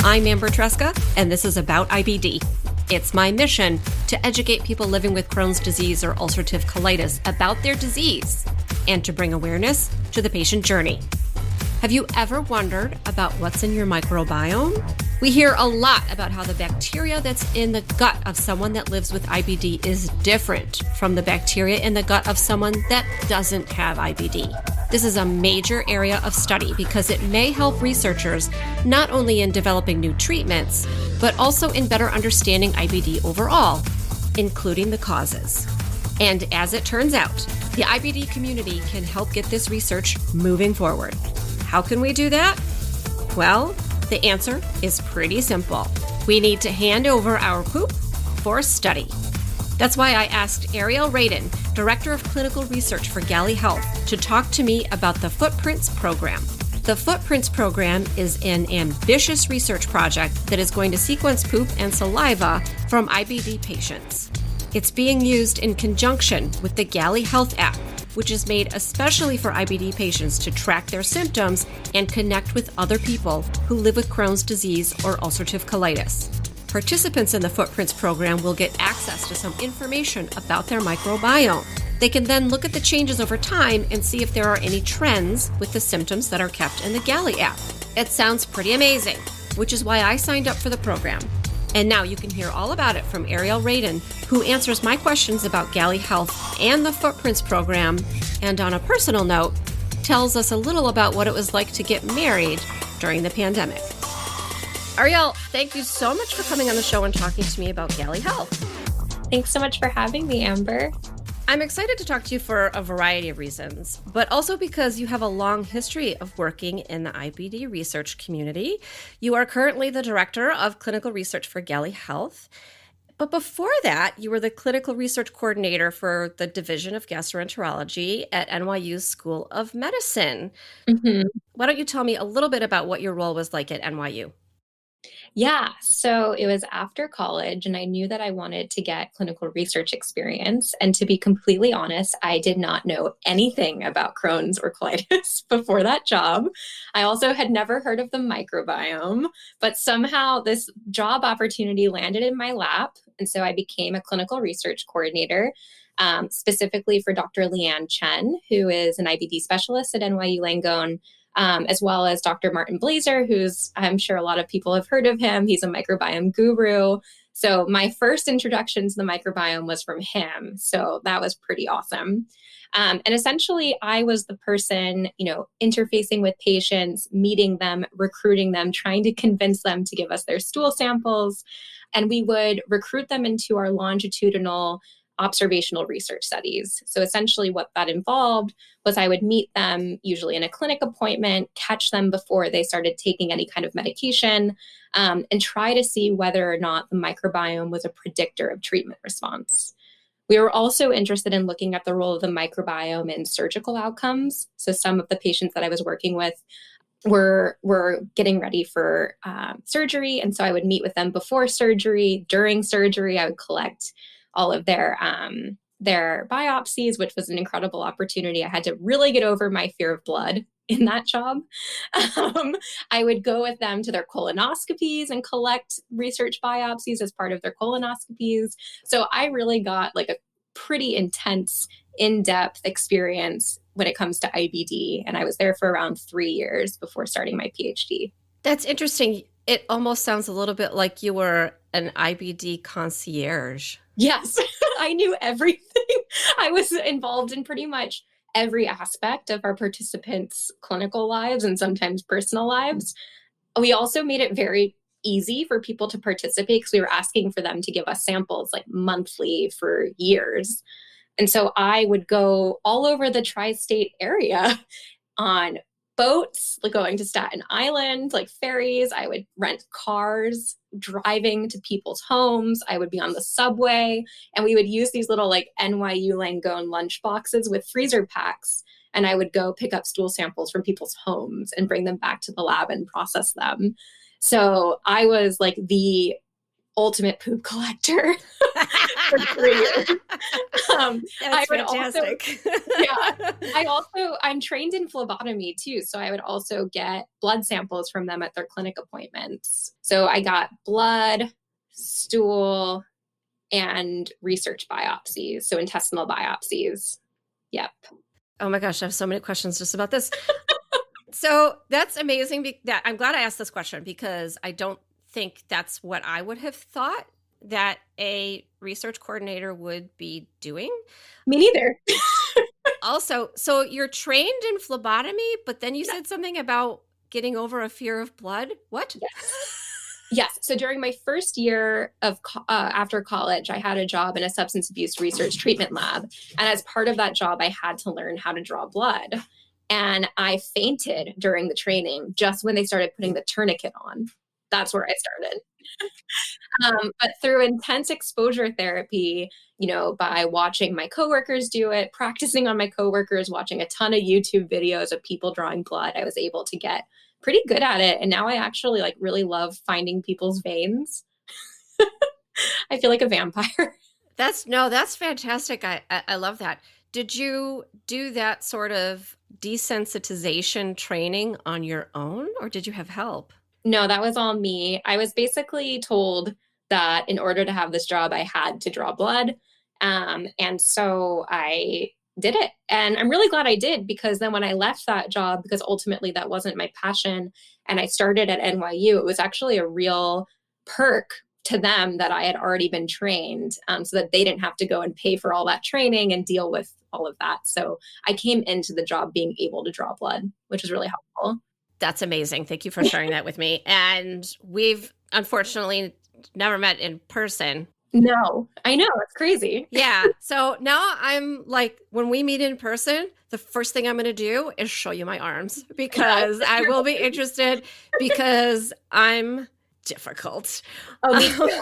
I'm Amber Tresca, and this is About IBD. It's my mission to educate people living with Crohn's disease or ulcerative colitis about their disease and to bring awareness to the patient journey. Have you ever wondered about what's in your microbiome? We hear a lot about how the bacteria that's in the gut of someone that lives with IBD is different from the bacteria in the gut of someone that doesn't have IBD. This is a major area of study because it may help researchers not only in developing new treatments, but also in better understanding IBD overall, including the causes. And as it turns out, the IBD community can help get this research moving forward. How can we do that? Well, the answer is pretty simple. We need to hand over our poop for study. That's why I asked Arielle Radin, Director of Clinical Research for Gali Health, to talk to me about the Footprints program. The Footprints program is an ambitious research project that is going to sequence poop and saliva from IBD patients. It's being used in conjunction with the Gali Health app, which is made especially for IBD patients to track their symptoms and connect with other people who live with Crohn's disease or ulcerative colitis. Participants in the Footprints program will get access to some information about their microbiome. They can then look at the changes over time and see if there are any trends with the symptoms that are kept in the Gali app. It sounds pretty amazing, which is why I signed up for the program. And now you can hear all about it from Arielle Radin, who answers my questions about Gali Health and the Footprints program, and on a personal note, tells us a little about what it was like to get married during the pandemic. Arielle, thank you so much for coming on the show and talking to me about Gali Health. Thanks so much for having me, Amber. I'm excited to talk to you for a variety of reasons, but also because you have a long history of working in the IBD research community. You are currently the Director of Clinical Research for Gali Health. But before that, you were the Clinical Research Coordinator for the Division of Gastroenterology at NYU's School of Medicine. Mm-hmm. Why don't you tell me a little bit about what your role was like at NYU? Yeah, so it was after college, and I knew that I wanted to get clinical research experience. And to be completely honest, I did not know anything about Crohn's or colitis before that job. I also had never heard of the microbiome, but somehow this job opportunity landed in my lap. And so I became a clinical research coordinator, specifically for Dr. Leanne Chen, who is an IBD specialist at NYU Langone. As well as Dr. Martin Blazer, who's, I'm sure a lot of people have heard of him. He's a microbiome guru. So my first introduction to the microbiome was from him. So that was pretty awesome. And essentially, I was the person, interfacing with patients, meeting them, recruiting them, trying to convince them to give us their stool samples. And we would recruit them into our longitudinal observational research studies. So essentially what that involved was I would meet them usually in a clinic appointment, catch them before they started taking any kind of medication, and try to see whether or not the microbiome was a predictor of treatment response. We were also interested in looking at the role of the microbiome in surgical outcomes. So some of the patients that I was working with were getting ready for surgery. And so I would meet with them before surgery, during surgery. I would collect all of their biopsies, which was an incredible opportunity. I had to really get over my fear of blood in that job. I would go with them to their colonoscopies and collect research biopsies as part of their colonoscopies. So I really got like a pretty intense, in-depth experience when it comes to IBD. And I was there for around 3 years before starting my PhD. That's interesting. It almost sounds a little bit like you were an IBD concierge. Yes, I knew everything. I was involved in pretty much every aspect of our participants' clinical lives and sometimes personal lives. We also made it very easy for people to participate because we were asking for them to give us samples like monthly for years. And so I would go all over the tri-state area on boats, like going to Staten Island, like ferries. I would rent cars, driving to people's homes. I would be on the subway, and we would use these little like NYU Langone lunch boxes with freezer packs. And I would go pick up stool samples from people's homes and bring them back to the lab and process them. So I was like the ultimate poop collector for 3 years. That's fantastic. I'm trained in phlebotomy too. So I would also get blood samples from them at their clinic appointments. So I got blood, stool, and research biopsies. So intestinal biopsies. Yep. Oh my gosh, I have so many questions just about this. So that's amazing. I'm glad I asked this question because I don't think that's what I would have thought that a research coordinator would be doing. Me neither. Also, so you're trained in phlebotomy, but then you said something about getting over a fear of blood. What? Yes. So during my first year of after college, I had a job in a substance abuse research treatment lab. And as part of that job, I had to learn how to draw blood. And I fainted during the training just when they started putting the tourniquet on. That's where I started. But through intense exposure therapy, by watching my coworkers do it, practicing on my coworkers, watching a ton of YouTube videos of people drawing blood, I was able to get pretty good at it. And now I actually really love finding people's veins. I feel like a vampire. That's fantastic. I love that. Did you do that sort of desensitization training on your own, or did you have help? No, that was all me. I was basically told that in order to have this job, I had to draw blood. And so I did it. And I'm really glad I did, because then when I left that job, because ultimately that wasn't my passion, and I started at NYU, it was actually a real perk to them that I had already been trained, so that they didn't have to go and pay for all that training and deal with all of that. So I came into the job being able to draw blood, which is really helpful. That's amazing. Thank you for sharing that with me. And we've unfortunately never met in person. No, I know. It's crazy. Yeah. So now I'm like, when we meet in person, the first thing I'm going to do is show you my arms, because I will be interested, because I'm difficult. Oh, me too.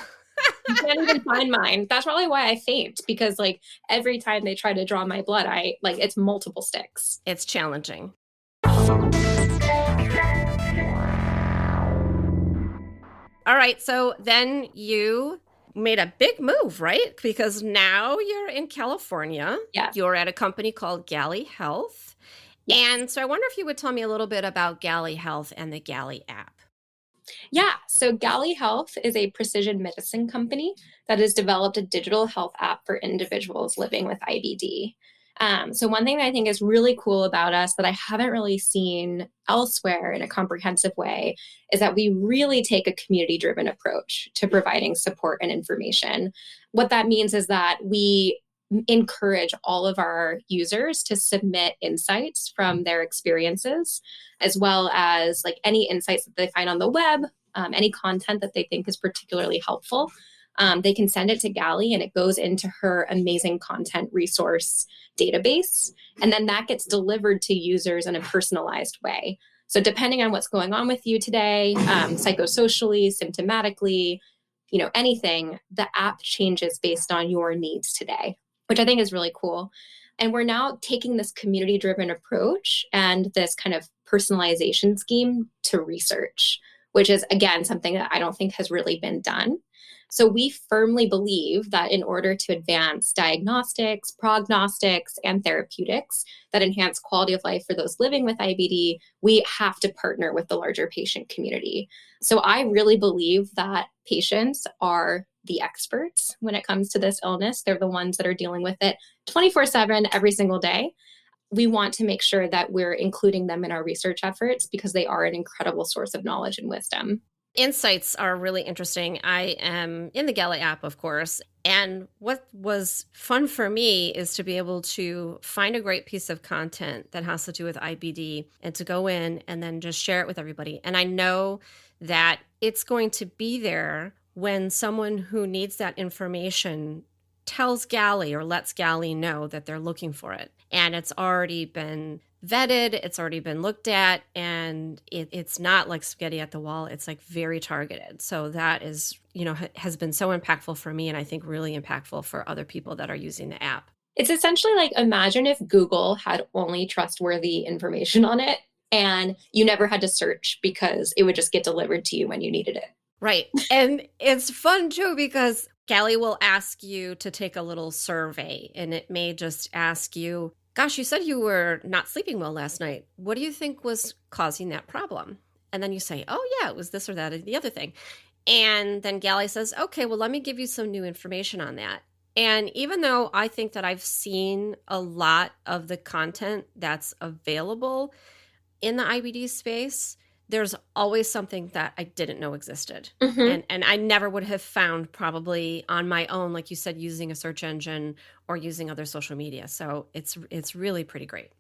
You can't even find mine. That's probably why I faint, because every time they try to draw my blood, it's multiple sticks. It's challenging. All right. So then you made a big move, right? Because now you're in California. Yeah. You're at a company called Gali Health. Yes. And so I wonder if you would tell me a little bit about Gali Health and the Gali app. Yeah. So Gali Health is a precision medicine company that has developed a digital health app for individuals living with IBD. So one thing that I think is really cool about us that I haven't really seen elsewhere in a comprehensive way is that we really take a community-driven approach to providing support and information. What that means is that we encourage all of our users to submit insights from their experiences, as well as any insights that they find on the web, any content that they think is particularly helpful. They can send it to Gali, and it goes into her amazing content resource database. And then that gets delivered to users in a personalized way. So depending on what's going on with you today, psychosocially, symptomatically, anything, the app changes based on your needs today, which I think is really cool. And we're now taking this community-driven approach and this kind of personalization scheme to research, which is, again, something that I don't think has really been done. So we firmly believe that in order to advance diagnostics, prognostics, and therapeutics that enhance quality of life for those living with IBD, we have to partner with the larger patient community. So I really believe that patients are the experts when it comes to this illness. They're the ones that are dealing with it 24/7 every single day. We want to make sure that we're including them in our research efforts, because they are an incredible source of knowledge and wisdom. Insights are really interesting. I am in the Gali app, of course. And what was fun for me is to be able to find a great piece of content that has to do with IBD and to go in and then just share it with everybody. And I know that it's going to be there when someone who needs that information tells Gali or lets Gali know that they're looking for it. And it's already been vetted, it's already been looked at, and it's not like spaghetti at the wall. It's very targeted. So that is, has been so impactful for me, and I think really impactful for other people that are using the app. It's essentially imagine if Google had only trustworthy information on it and you never had to search, because it would just get delivered to you when you needed it. Right. And it's fun too because Gali will ask you to take a little survey and it may just ask you, gosh, you said you were not sleeping well last night. What do you think was causing that problem? And then you say, oh, yeah, it was this or that or the other thing. And then Gali says, okay, well, let me give you some new information on that. And even though I think that I've seen a lot of the content that's available in the IBD space, there's always something that I didn't know existed. Mm-hmm. And I never would have found probably on my own, like you said, using a search engine or using other social media. So it's really pretty great.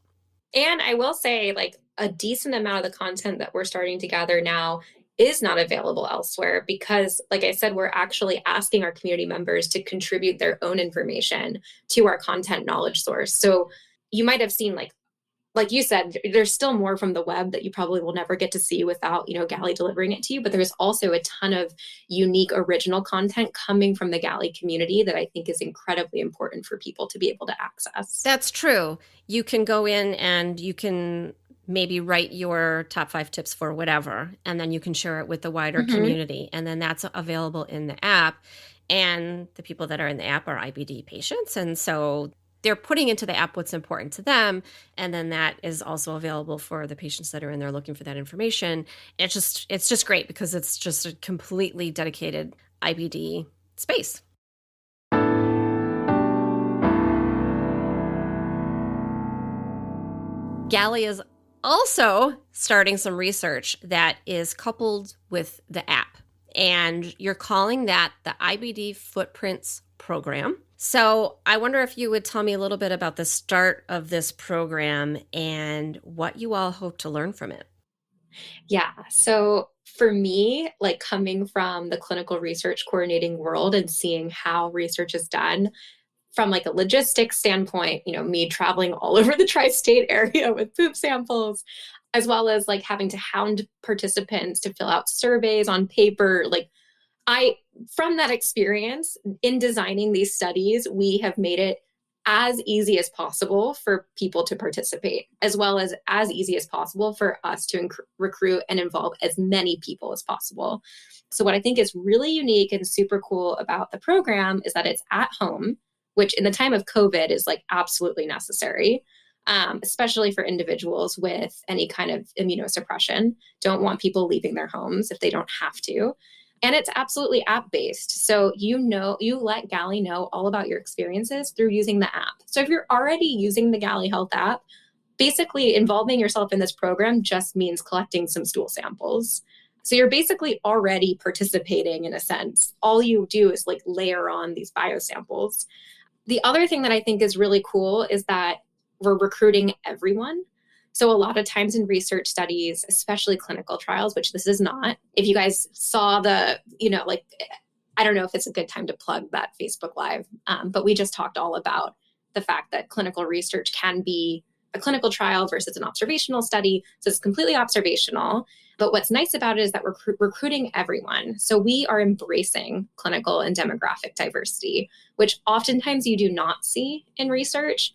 And I will say, like, a decent amount of the content that we're starting to gather now is not available elsewhere because, like I said, we're actually asking our community members to contribute their own information to our content knowledge source. So you might have seen, like you said, there's still more from the web that you probably will never get to see without, Gali delivering it to you. But there's also a ton of unique original content coming from the Gali community that I think is incredibly important for people to be able to access. That's true. You can go in and you can maybe write your top 5 tips for whatever, and then you can share it with the wider community. And then that's available in the app. And the people that are in the app are IBD patients. And so they're putting into the app what's important to them. And then that is also available for the patients that are in there looking for that information. It's just great because it's just a completely dedicated IBD space. Gali is also starting some research that is coupled with the app. And you're calling that the IBD Footprints Program. So I wonder if you would tell me a little bit about the start of this program and what you all hope to learn from it. Yeah. So for me, like coming from the clinical research coordinating world and seeing how research is done from like a logistics standpoint, me traveling all over the tri-state area with poop samples, as well as like having to hound participants to fill out surveys on paper, from that experience in designing these studies, we have made it as easy as possible for people to participate, as well as easy as possible for us to recruit and involve as many people as possible. So what I think is really unique and super cool about the program is that it's at home, which in the time of COVID is like absolutely necessary, especially for individuals with any kind of immunosuppression. Don't want people leaving their homes if they don't have to. And it's absolutely app-based. So you let Gali know all about your experiences through using the app. So if you're already using the Gali Health app, basically involving yourself in this program just means collecting some stool samples. So you're basically already participating in a sense. All you do is like layer on these biosamples. The other thing that I think is really cool is that we're recruiting everyone. So a lot of times in research studies, especially clinical trials, which this is not, if you guys saw I don't know if it's a good time to plug that Facebook Live, but we just talked all about the fact that clinical research can be a clinical trial versus an observational study. So it's completely observational. But what's nice about it is that we're recruiting everyone. So we are embracing clinical and demographic diversity, which oftentimes you do not see in research.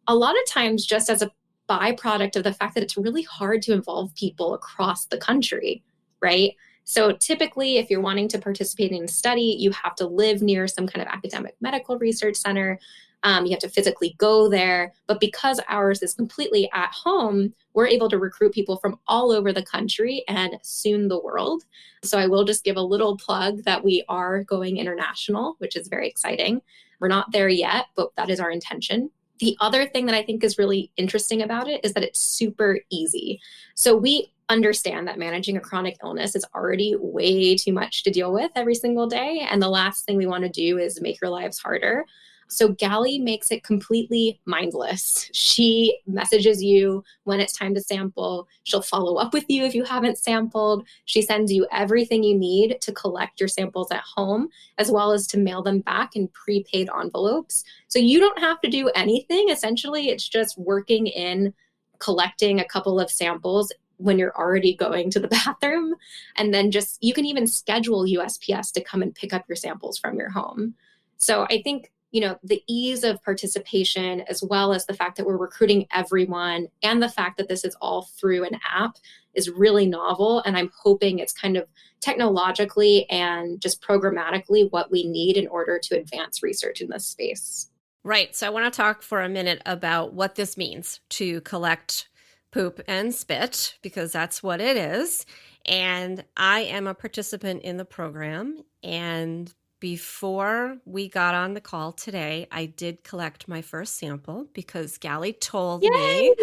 A lot of times just as a byproduct of the fact that it's really hard to involve people across the country, right? So typically, if you're wanting to participate in a study, you have to live near some kind of academic medical research center. You have to physically go there. But because ours is completely at home, we're able to recruit people from all over the country and soon the world. So I will just give a little plug that we are going international, which is very exciting. We're not there yet, but that is our intention. The other thing that I think is really interesting about it is that it's super easy. So we understand that managing a chronic illness is already way too much to deal with every single day. And the last thing we want to do is make your lives harder. So Gali makes it completely mindless. She messages you when it's time to sample. She'll follow up with you if you haven't sampled. She sends you everything you need to collect your samples at home, as well as to mail them back in prepaid envelopes. So you don't have to do anything. Essentially, it's just working in collecting a couple of samples when you're already going to the bathroom. And then you can even schedule USPS to come and pick up your samples from your home. So I think the ease of participation, as well as the fact that we're recruiting everyone, and the fact that this is all through an app, is really novel. And I'm hoping it's kind of technologically and just programmatically what we need in order to advance research in this space. Right. So I want to talk for a minute about what this means to collect poop and spit, because that's what it is. And I am a participant in the program. And before we got on the call today, I did collect my first sample because Gali told me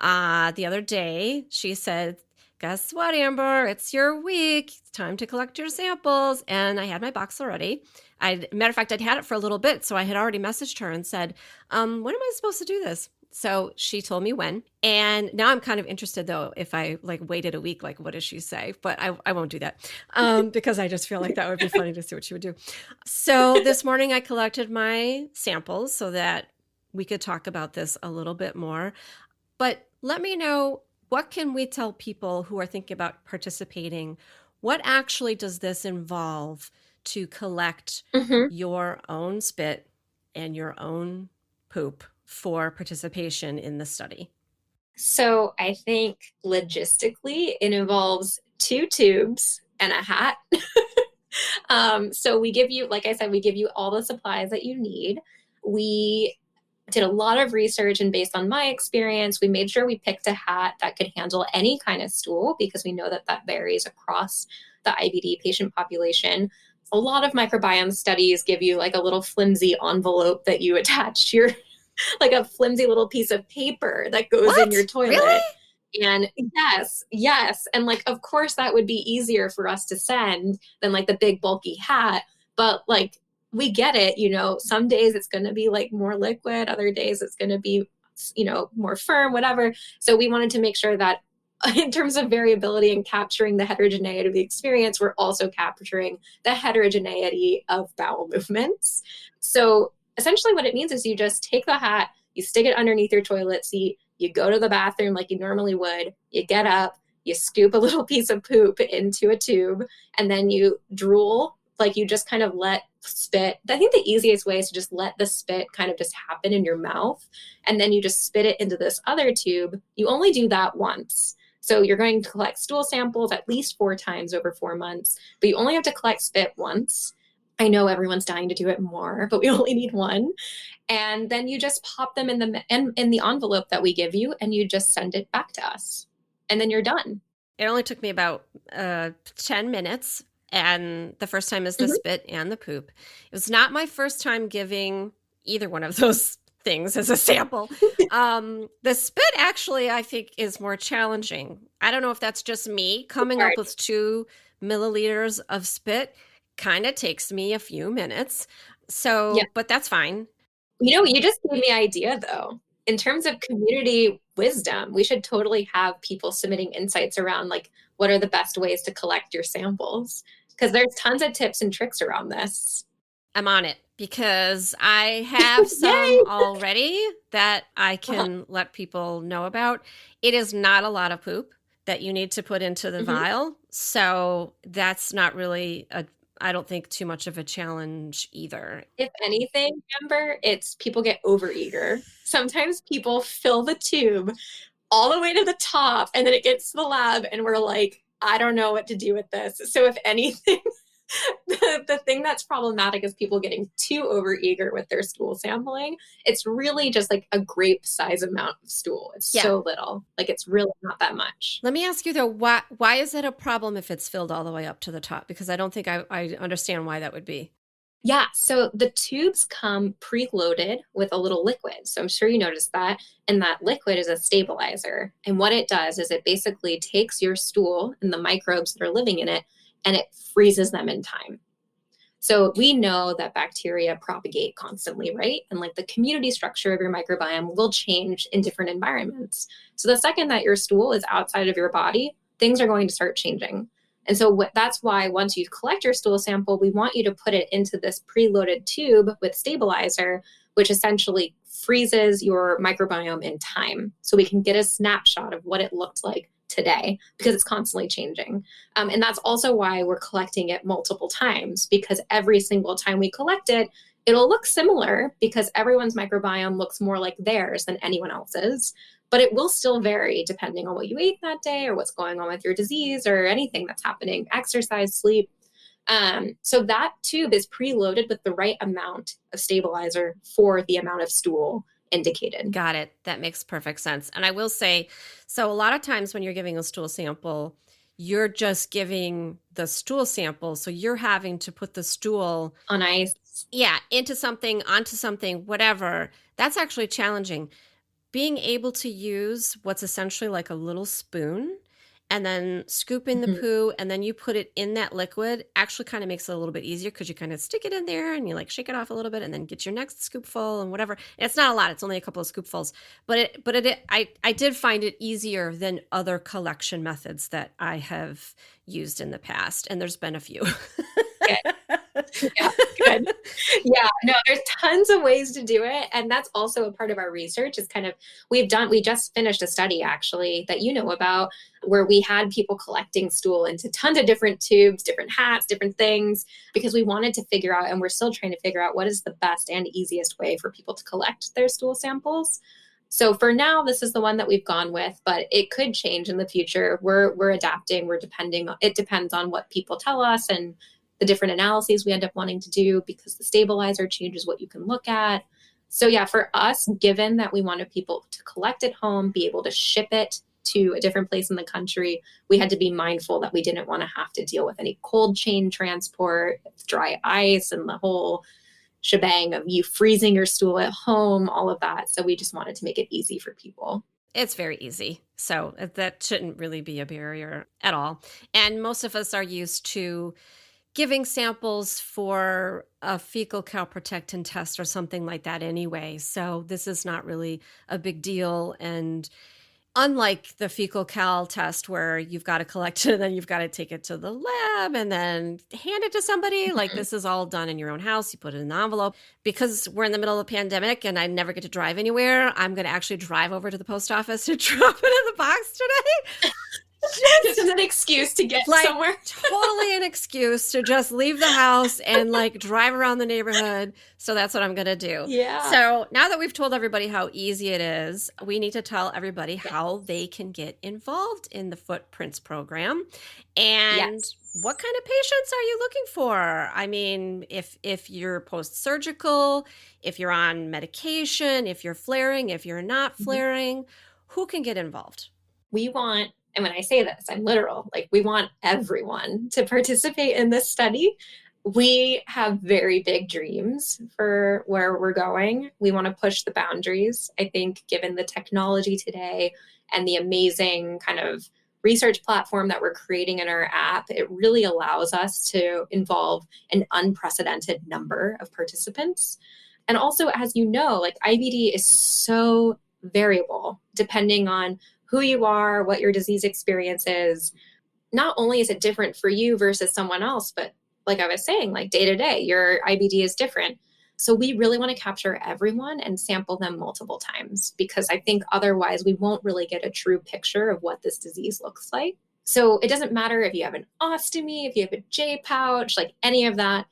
the other day, she said, guess what, Amber? It's your week. It's time to collect your samples. And I had my box already. Matter of fact, I'd had it for a little bit. So I had already messaged her and said, when am I supposed to do this? So she told me when. And now I'm kind of interested, though, if I waited a week, what does she say? But I won't do that because I just feel like that would be funny to see what she would do. So this morning I collected my samples so that we could talk about this a little bit more. But let me know, what can we tell people who are thinking about participating? What actually does this involve to collect your own spit and your own poop for participation in the study? So I think logistically, it involves 2 tubes and a hat. So we give you, like I said, we give you all the supplies that you need. We did a lot of research, and based on my experience, we made sure we picked a hat that could handle any kind of stool, because we know that that varies across the IBD patient population. A lot of microbiome studies give you a little flimsy envelope that you attach to your a flimsy little piece of paper that goes in your toilet. Really? And yes. And of course that would be easier for us to send than the big bulky hat. But we get it, some days it's going to be more liquid, other days it's going to be, more firm, whatever. So we wanted to make sure that in terms of variability and capturing the heterogeneity of the experience, we're also capturing the heterogeneity of bowel movements. So essentially what it means is you just take the hat, you stick it underneath your toilet seat, you go to the bathroom like you normally would, you get up, you scoop a little piece of poop into a tube, and then you drool, you just kind of let spit. I think the easiest way is to just let the spit kind of just happen in your mouth, and then you just spit it into this other tube. You only do that once. So you're going to collect stool samples at least 4 times over 4 months, but you only have to collect spit once. I know everyone's dying to do it more, but we only need 1. And then you just pop them in the envelope that we give you, and you just send it back to us. And then you're done. It only took me about 10 minutes. And the first time is the spit and the poop. It was not my first time giving either one of those things as a sample. The spit actually, I think, is more challenging. I don't know if that's just me. Coming up with 2 milliliters of spit kind of takes me a few minutes. So, but that's fine. You just gave me an idea, though. In terms of community wisdom, we should totally have people submitting insights around what are the best ways to collect your samples, because there's tons of tips and tricks around this. I'm on it because I have some already that I can let people know about. It is not a lot of poop that you need to put into the vial. So that's not really I don't think too much of a challenge either. If anything, Amber, it's people get overeager. Sometimes people fill the tube all the way to the top, and then it gets to the lab and we're like, I don't know what to do with this. So if anything, the thing that's problematic is people getting too overeager with their stool sampling. It's really just a grape size amount of stool. It's so little. It's really not that much. Let me ask you though, why is it a problem if it's filled all the way up to the top? Because I don't think I understand why that would be. Yeah, so the tubes come preloaded with a little liquid. So I'm sure you noticed that. And that liquid is a stabilizer. And what it does is it basically takes your stool and the microbes that are living in it, and it freezes them in time. So we know that bacteria propagate constantly, right? And the community structure of your microbiome will change in different environments. So the second that your stool is outside of your body, things are going to start changing. And so that's why once you collect your stool sample, we want you to put it into this preloaded tube with stabilizer, which essentially freezes your microbiome in time. So we can get a snapshot of what it looked like today, because it's constantly changing. And that's also why we're collecting it multiple times, because every single time we collect it, It'll look similar because everyone's microbiome looks more like theirs than anyone else's, but it will still vary depending on what you ate that day or what's going on with your disease or anything that's happening, exercise, sleep. So that tube is preloaded with the right amount of stabilizer for the amount of stool indicated. Got it. That makes perfect sense. And I will say, so a lot of times when you're giving a stool sample, you're just giving the stool sample. So you're having to put the stool on ice. Yeah, into something, onto something, whatever. That's actually challenging. Being able to use what's essentially like a little spoon and then scoop in the poo and then you put it in that liquid actually kind of makes it a little bit easier because you kind of stick it in there and you like shake it off a little bit and then get your next scoopful and whatever. And it's not a lot. It's only a couple of scoopfuls, I did find it easier than other collection methods that I have used in the past. And there's been a few. Yeah, good. Yeah, no, there's tons of ways to do it. And that's also a part of our research is kind of, we just finished a study actually that you know about where we had people collecting stool into tons of different tubes, different hats, different things, because we wanted to figure out, and we're still trying to figure out what is the best and easiest way for people to collect their stool samples. So for now, this is the one that we've gone with, but it could change in the future. We're adapting, it depends on what people tell us and the different analyses we end up wanting to do because the stabilizer changes what you can look at. So yeah, for us, given that we wanted people to collect at home, be able to ship it to a different place in the country, we had to be mindful that we didn't want to have to deal with any cold chain transport, dry ice, and the whole shebang of you freezing your stool at home, all of that. So we just wanted to make it easy for people. It's very easy. So that shouldn't really be a barrier at all. And most of us are used to giving samples for a fecal calprotectin test or something like that anyway. So this is not really a big deal. And unlike the fecal cal test where you've got to collect it and then you've got to take it to the lab and then hand it to somebody, like this is all done in your own house. You put it in an envelope. Because we're in the middle of a pandemic and I never get to drive anywhere, I'm going to actually drive over to the post office to drop it in the box today. This is an excuse to get somewhere. Totally an excuse to just leave the house and like drive around the neighborhood. So that's what I'm going to do. Yeah. So now that we've told everybody how easy it is, we need to tell everybody how they can get involved in the Footprints program. And what kind of patients are you looking for? I mean, if you're post-surgical, if you're on medication, if you're flaring, if you're not flaring, who can get involved? We want, and when I say this, I'm literal, like we want everyone to participate in this study. We have very big dreams for where we're going. We want to push the boundaries. I think given the technology today and the amazing kind of research platform that we're creating in our app, it really allows us to involve an unprecedented number of participants. And also, as you know, like IBD is so variable depending on who you are, what your disease experience is. Not only is it different for you versus someone else, but like I was saying, like day to day, your IBD is different. So we really want to capture everyone and sample them multiple times because I think otherwise we won't really get a true picture of what this disease looks like. So it doesn't matter if you have an ostomy, if you have a J pouch, like any of that,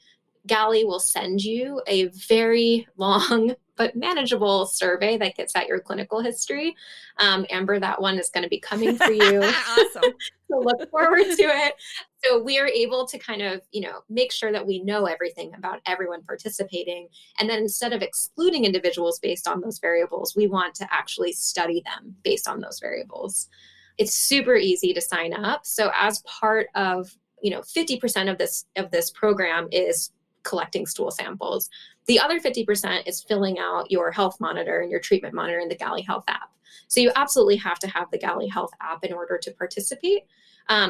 Gali will send you a very long but manageable survey that gets at your clinical history. Amber, that one is going to be coming for you. Awesome. So look forward to it. So we are able to kind of, make sure that we know everything about everyone participating. And then instead of excluding individuals based on those variables, we want to actually study them based on those variables. It's super easy to sign up. So as part of, 50% of this program is collecting stool samples. The other 50% is filling out your health monitor and your treatment monitor in the Gali Health app. So you absolutely have to have the Gali Health app in order to participate.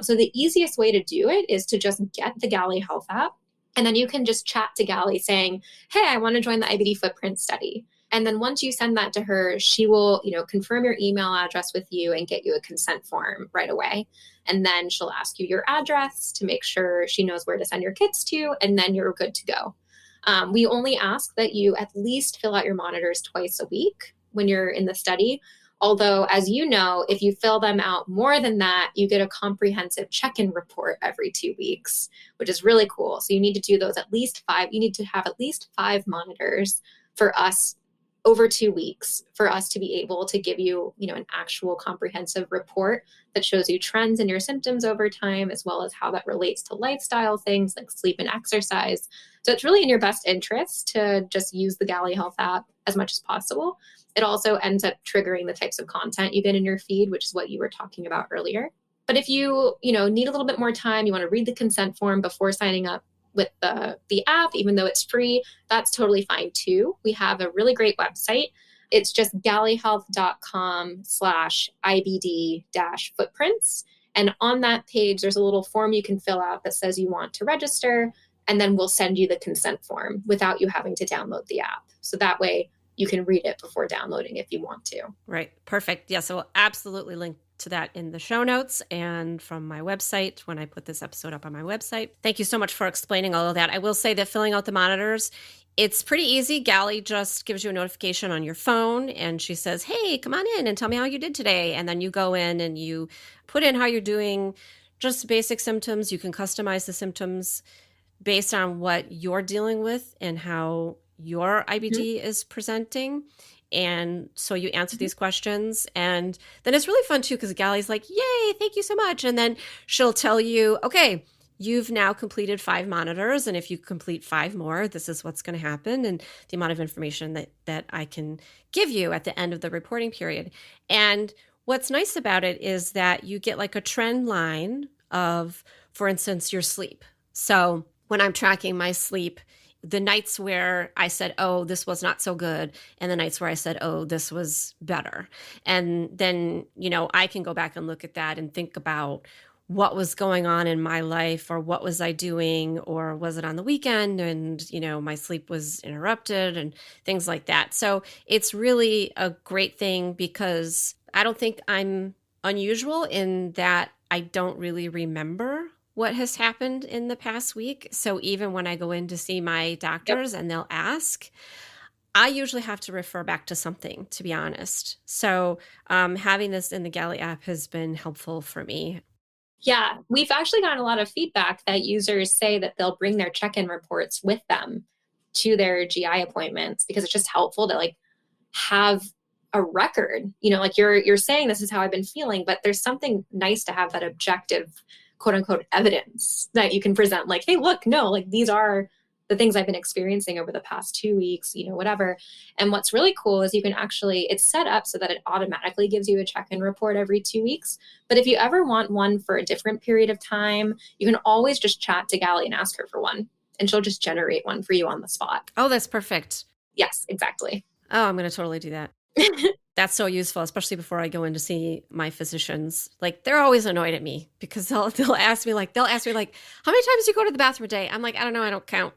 So the easiest way to do it is to just get the Gali Health app, and then you can just chat to Gali saying, hey, I want to join the IBD footprint study. And then once you send that to her, she will, confirm your email address with you and get you a consent form right away. And then she'll ask you your address to make sure she knows where to send your kits to, and then you're good to go. We only ask that you at least fill out your monitors twice a week when you're in the study. Although, as you know, if you fill them out more than that, you get a comprehensive check-in report every 2 weeks, which is really cool. So you need to do those at least 5. You need to have at least 5 monitors for us over 2 weeks for us to be able to give you, an actual comprehensive report that shows you trends in your symptoms over time, as well as how that relates to lifestyle things like sleep and exercise. So it's really in your best interest to just use the Gali Health app as much as possible. It also ends up triggering the types of content you get in your feed, which is what you were talking about earlier. But if you, need a little bit more time, you want to read the consent form before signing up with the app, even though it's free, that's totally fine too. We have a really great website. It's just galihealth.com/IBD-footprints. And on that page, there's a little form you can fill out that says you want to register, and then we'll send you the consent form without you having to download the app. So that way you can read it before downloading if you want to. Right. Perfect. Yeah. So we'll absolutely link to that in the show notes and from my website when I put this episode up on my website. Thank you so much for explaining all of that. I will say that filling out the monitors, it's pretty easy. Gali just gives you a notification on your phone and she says, hey, come on in and tell me how you did today. And then you go in and you put in how you're doing, just basic symptoms. You can customize the symptoms based on what you're dealing with and how your IBD is presenting. And so you answer these questions, and then it's really fun too, because Gali's like, yay, thank you so much. And then she'll tell you, okay, you've now completed 5 monitors. And if you complete 5 more, this is what's going to happen. And the amount of information that I can give you at the end of the reporting period. And what's nice about it is that you get like a trend line of, for instance, your sleep. So when I'm tracking my sleep, the nights where I said, oh, this was not so good, and the nights where I said, oh, this was better. And then, I can go back and look at that and think about what was going on in my life, or what was I doing, or was it on the weekend and, my sleep was interrupted and things like that. So it's really a great thing because I don't think I'm unusual in that I don't really remember what has happened in the past week. So even when I go in to see my doctors and they'll ask, I usually have to refer back to something, to be honest. So having this in the Gali app has been helpful for me. Yeah, we've actually gotten a lot of feedback that users say that they'll bring their check-in reports with them to their GI appointments because it's just helpful to have a record. You're saying this is how I've been feeling, but there's something nice to have that objective quote unquote evidence that you can present, like, hey, look, no, these are the things I've been experiencing over the past 2 weeks, whatever. And what's really cool is you can actually, it's set up so that it automatically gives you a check-in report every 2 weeks. But if you ever want one for a different period of time, you can always just chat to Gali and ask her for one, and she'll just generate one for you on the spot. Oh, that's perfect. Yes, exactly. Oh, I'm going to totally do that. That's so useful, especially before I go in to see my physicians. They're always annoyed at me because they'll ask me, how many times do you go to the bathroom a day? I'm like, I don't know. I don't count.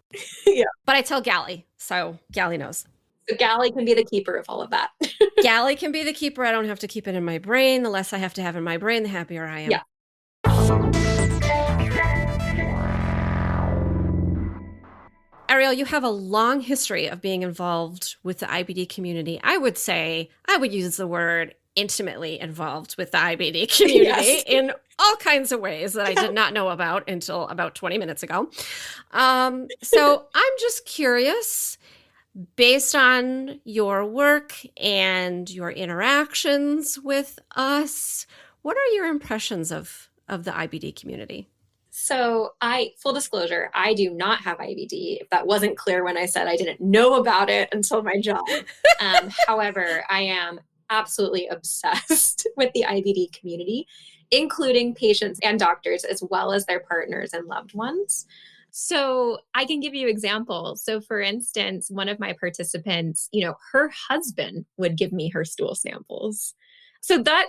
Yeah. But I tell Gali, so Gali knows. So Gali can be the keeper of all of that. Gali can be the keeper. I don't have to keep it in my brain. The less I have to have in my brain, the happier I am. Yeah. Arielle, you have a long history of being involved with the IBD community. I would say, I would use the word intimately involved with the IBD community in all kinds of ways that I did not know about until about 20 minutes ago. So I'm just curious, based on your work and your interactions with us, what are your impressions of the IBD community? So full disclosure, I do not have IBD. If that wasn't clear when I said I didn't know about it until my job. However, I am absolutely obsessed with the IBD community, including patients and doctors, as well as their partners and loved ones. So I can give you examples. So for instance, one of my participants, her husband would give me her stool samples. So that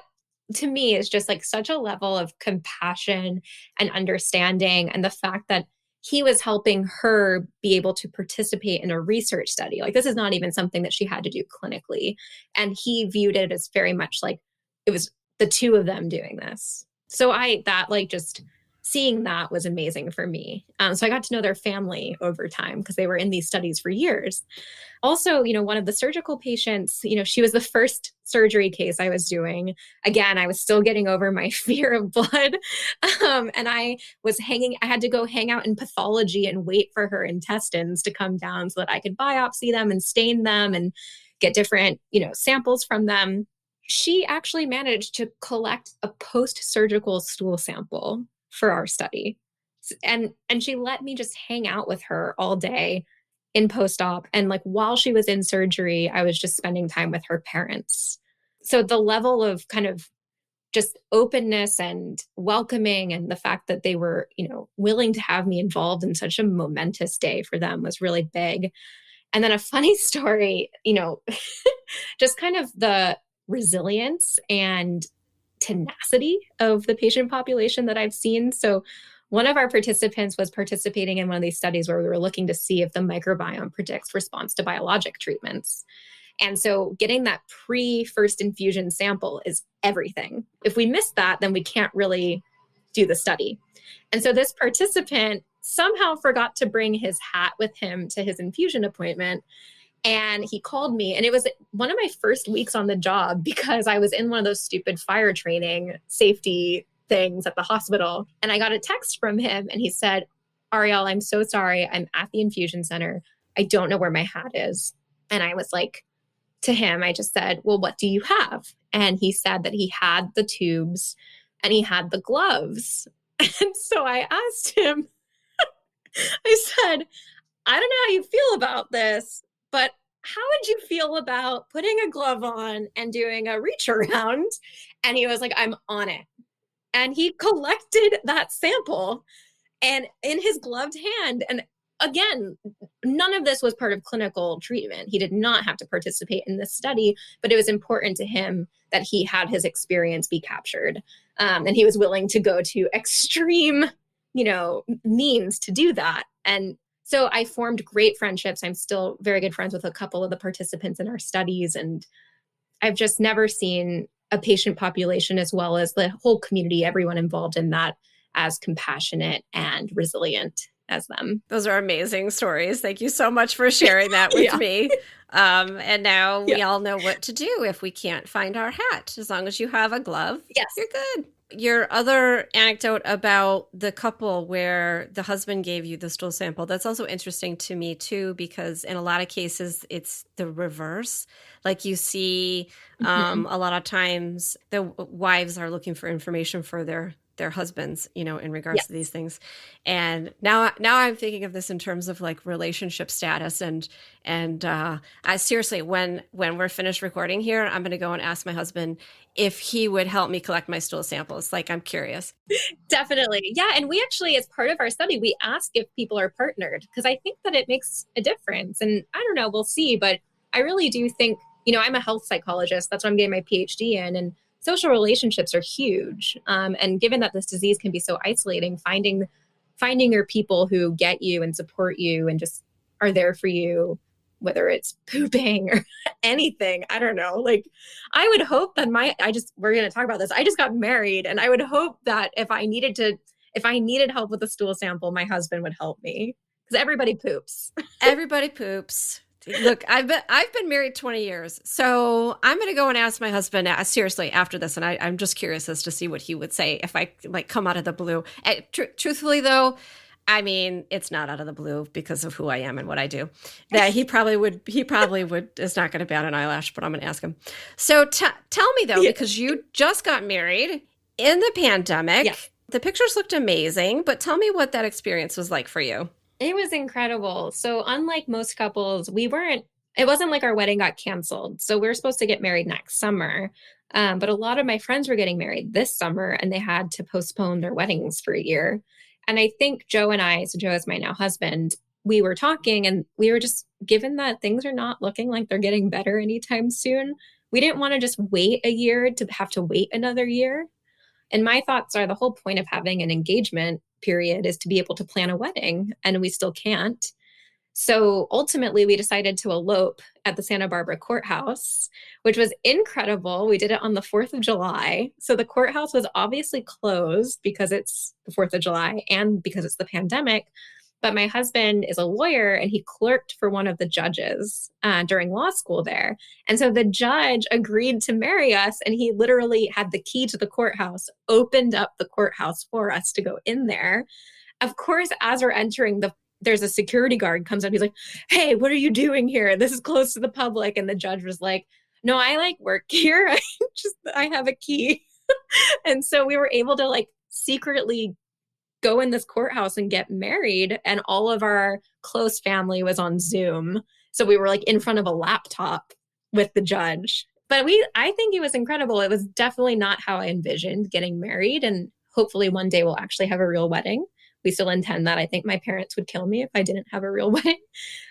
to me is just such a level of compassion and understanding. And the fact that he was helping her be able to participate in a research study. This is not even something that she had to do clinically. And he viewed it as very much it was the two of them doing this. So that just seeing that was amazing for me. So I got to know their family over time because they were in these studies for years. Also, one of the surgical patients, she was the first surgery case I was doing. Again, I was still getting over my fear of blood. And I had to go hang out in pathology and wait for her intestines to come down so that I could biopsy them and stain them and get different, samples from them. She actually managed to collect a post-surgical stool sample for our study. And she let me just hang out with her all day in post-op. And like while she was in surgery, I was just spending time with her parents. So the level of kind of just openness and welcoming and the fact that they were, willing to have me involved in such a momentous day for them was really big. And then a funny story, just kind of the resilience and tenacity of the patient population that I've seen. So one of our participants was participating in one of these studies where we were looking to see if the microbiome predicts response to biologic treatments. And so getting that pre-first infusion sample is everything. If we miss that, then we can't really do the study. And so this participant somehow forgot to bring his hat with him to his infusion appointment. And he called me, and it was one of my first weeks on the job because I was in one of those stupid fire training safety things at the hospital. And I got a text from him and he said, Arielle, I'm so sorry. I'm at the infusion center. I don't know where my hat is. And I was like, to him, I just said, well, what do you have? And he said that he had the tubes and he had the gloves. And so I asked him, I said, I don't know how you feel about this, but how would you feel about putting a glove on and doing a reach around? And he was like, I'm on it. And he collected that sample and in his gloved hand. And again, none of this was part of clinical treatment. He did not have to participate in this study, but it was important to him that he had his experience be captured. And he was willing to go to extreme, means to do that. And so I formed great friendships. I'm still very good friends with a couple of the participants in our studies. And I've just never seen a patient population as well as the whole community, everyone involved in that, as compassionate and resilient as them. Those are amazing stories. Thank you so much for sharing that with me. And now we all know what to do if we can't find our hat. As long as you have a glove, you're good. Your other anecdote about the couple where the husband gave you the stool sample, that's also interesting to me too, because in a lot of cases, it's the reverse. Like you see a lot of times the wives are looking for information for their husbands, in regards to these things. And now I'm thinking of this in terms of like relationship status. And I seriously, when we're finished recording here, I'm going to go and ask my husband if he would help me collect my stool samples. Like, I'm curious. Definitely. Yeah. And we actually, as part of our study, we ask if people are partnered because I think that it makes a difference. And I don't know, we'll see, but I really do think, I'm a health psychologist. That's what I'm getting my PhD in. And social relationships are huge. And given that this disease can be so isolating, finding your people who get you and support you and just are there for you, whether it's pooping or anything, I don't know. Like, I would hope that we're going to talk about this. I just got married and I would hope that if I needed help with a stool sample, my husband would help me because everybody poops. Everybody poops. Look, I've been married 20 years, so I'm going to go and ask my husband seriously after this, and I'm just curious as to see what he would say if I come out of the blue. Truthfully, though, I mean, it's not out of the blue because of who I am and what I do. That he probably would is not going to bat an eyelash, but I'm going to ask him. So tell me though, because you just got married in the pandemic. Yes. The pictures looked amazing, but tell me what that experience was like for you. It was incredible. So unlike most couples, it wasn't like our wedding got canceled. So we were supposed to get married next summer. But a lot of my friends were getting married this summer and they had to postpone their weddings for a year. And I think Joe is my now husband, we were talking and we were just, given that things are not looking like they're getting better anytime soon, we didn't want to just wait a year to have to wait another year. And my thoughts are the whole point of having an engagement period is to be able to plan a wedding, and we still can't. So ultimately, we decided to elope at the Santa Barbara courthouse, which was incredible. We did it on the 4th of July. So the courthouse was obviously closed because it's the 4th of July and because it's the pandemic. But my husband is a lawyer and he clerked for one of the judges during law school there. And so the judge agreed to marry us, and he literally had the key to the courthouse, opened up the courthouse for us to go in there. Of course, as we're entering, there's a security guard comes up. He's like, "Hey, what are you doing here? This is closed to the public." And the judge was like, "No, I work here. I have a key." And so we were able to secretly go in this courthouse and get married. And all of our close family was on Zoom. So we were in front of a laptop with the judge. But I think it was incredible. It was definitely not how I envisioned getting married. And hopefully one day we'll actually have a real wedding. We still intend that. I think my parents would kill me if I didn't have a real wedding.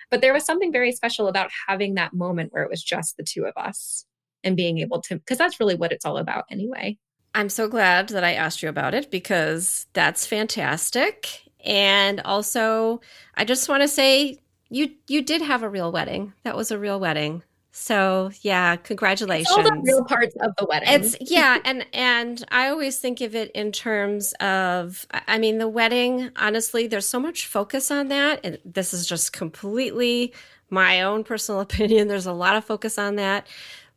But there was something very special about having that moment where it was just the two of us and being able to, because that's really what it's all about anyway. I'm so glad that I asked you about it because that's fantastic. And also, I just want to say you did have a real wedding. That was a real wedding. So yeah, congratulations. It's all the real parts of the wedding. And I always think of it in terms of, I mean, the wedding, honestly, there's so much focus on that. And this is just completely my own personal opinion. There's a lot of focus on that.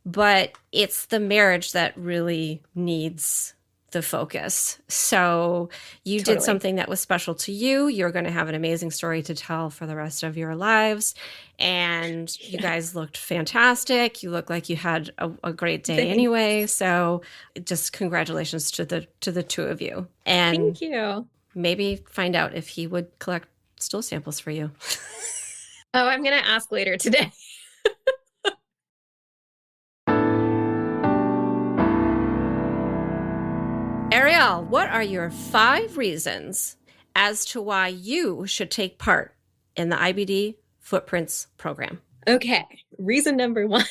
But it's the marriage that really needs the focus. So you did something that was special to you. You're going to have an amazing story to tell for the rest of your lives. And you guys looked fantastic. You looked like you had a great day anyway. So just congratulations to the two of you. And thank you. Maybe find out if he would collect stool samples for you. Oh, I'm going to ask later today. Arielle, what are your 5 reasons as to why you should take part in the IBD Footprints program? Okay, reason number 1,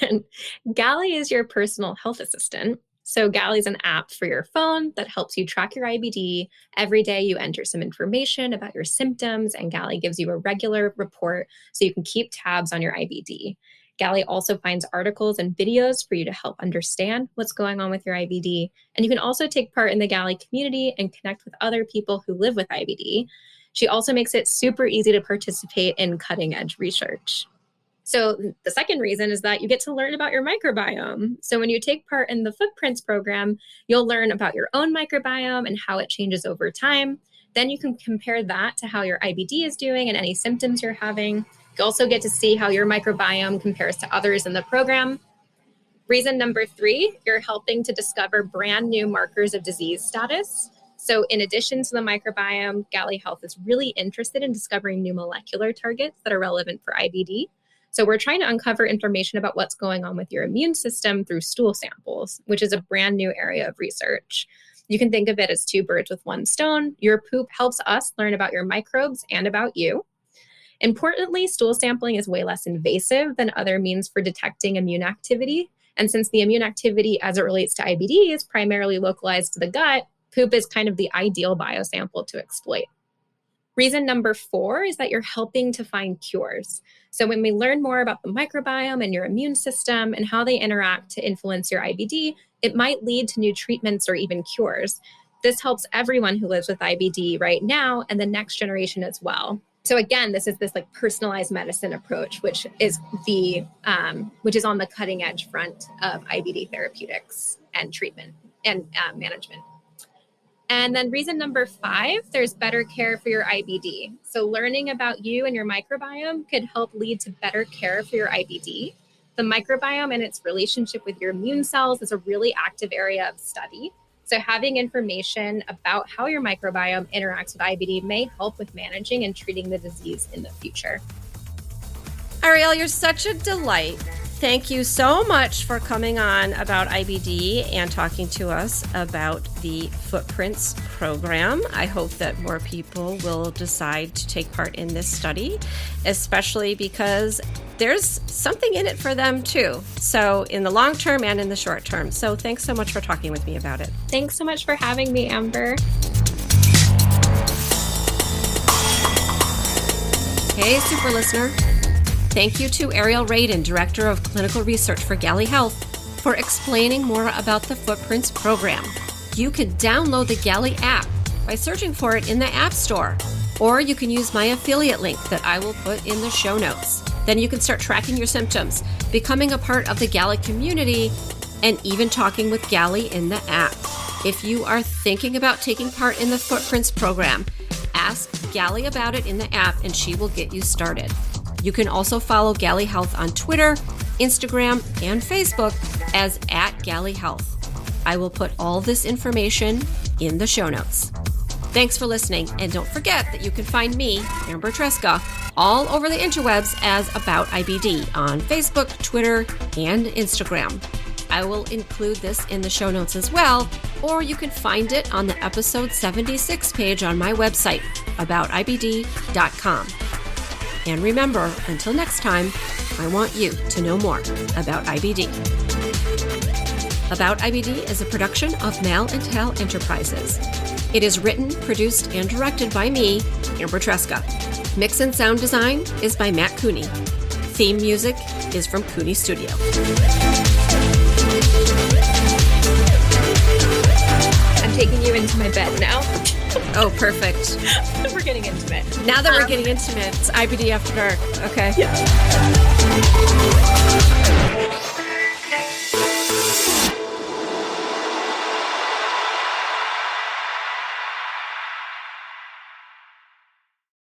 Gali is your personal health assistant. So Gali is an app for your phone that helps you track your IBD. Every day you enter some information about your symptoms, and Gali gives you a regular report so you can keep tabs on your IBD. Gali also finds articles and videos for you to help understand what's going on with your IBD. And you can also take part in the Gali community and connect with other people who live with IBD. She also makes it super easy to participate in cutting edge research. So the second reason is that you get to learn about your microbiome. So when you take part in the Footprints program, you'll learn about your own microbiome and how it changes over time. Then you can compare that to how your IBD is doing and any symptoms you're having. You also get to see how your microbiome compares to others in the program. Reason number 3, you're helping to discover brand new markers of disease status. So in addition to the microbiome, Gali Health is really interested in discovering new molecular targets that are relevant for IBD. So we're trying to uncover information about what's going on with your immune system through stool samples, which is a brand new area of research. You can think of it as 2 birds with 1 stone. Your poop helps us learn about your microbes and about you. Importantly, stool sampling is way less invasive than other means for detecting immune activity. And since the immune activity as it relates to IBD is primarily localized to the gut, poop is kind of the ideal biosample to exploit. Reason number 4 is that you're helping to find cures. So when we learn more about the microbiome and your immune system and how they interact to influence your IBD, it might lead to new treatments or even cures. This helps everyone who lives with IBD right now and the next generation as well. So again, this is this personalized medicine approach, which is on the cutting edge front of IBD therapeutics and treatment and management. And then reason number 5, there's better care for your IBD. So learning about you and your microbiome could help lead to better care for your IBD. The microbiome and its relationship with your immune cells is a really active area of study. So having information about how your microbiome interacts with IBD may help with managing and treating the disease in the future. Arielle, you're such a delight. Thank you so much for coming on about IBD and talking to us about the Footprints program. I hope that more people will decide to take part in this study, especially because there's something in it for them too. So in the long term and in the short term. So thanks so much for talking with me about it. Thanks so much for having me, Amber. Hey, super listener. Thank you to Arielle Radin, Director of Clinical Research for Gali Health, for explaining more about the Footprints program. You can download the Gali app by searching for it in the App Store, or you can use my affiliate link that I will put in the show notes. Then you can start tracking your symptoms, becoming a part of the Gali community, and even talking with Gali in the app. If you are thinking about taking part in the Footprints program, ask Gali about it in the app and she will get you started. You can also follow Gali Health on Twitter, Instagram, and Facebook as @Gali Health. I will put all this information in the show notes. Thanks for listening, and don't forget that you can find me, Amber Tresca, all over the interwebs as About IBD on Facebook, Twitter, and Instagram. I will include this in the show notes as well, or you can find it on the episode 76 page on my website, aboutibd.com. And remember, until next time, I want you to know more about IBD. About IBD is a production of Mal and Tal Enterprises. It is written, produced, and directed by me, Amber Tresca. Mix and sound design is by Matt Cooney. Theme music is from Cooney Studio. I'm taking you into my bed now. Oh, perfect. We're getting intimate. Now that we're getting intimate, it's IBD After Dark. Okay. Yeah.